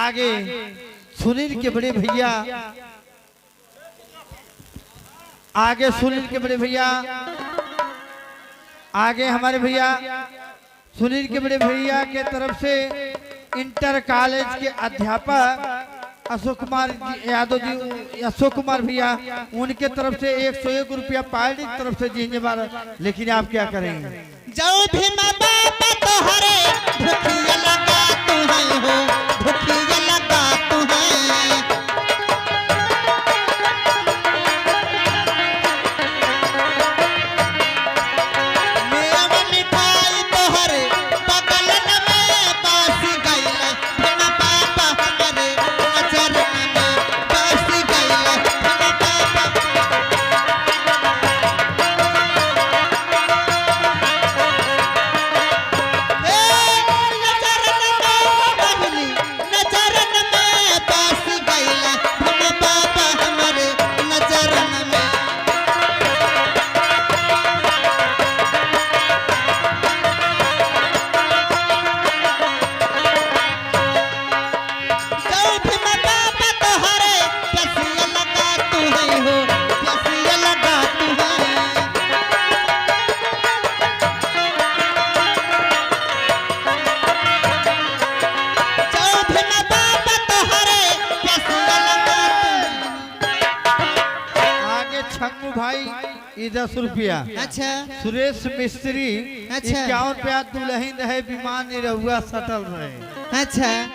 आगे सुनील के बड़े भैया, आगे सुनील के बड़े भैया, आगे हमारे भैया सुनील के बड़े भैया के तरफ से इंटर कॉलेज के अध्यापक अशोक कुमार यादव जी, अशोक कुमार भैया, उनके तरफ से 101 रुपया पार्टी की तरफ से दीजिए बार। लेकिन आप क्या करेंगे? जाओ भी माँ बाप तोहरे भूखिया लगा तू है हो, भूखिया लगा तू है। मेवा मिठाई तोहरे बगलन में पास गइल, बिना पापा हमारे नजर में पास गइल, बिना पापा। भाई 10 रुपया। अच्छा। सुरेश मिस्त्री अच्छा। 51 रुपया। दुल्हन रहे विमान निरहुआ सटल रहे। अच्छा।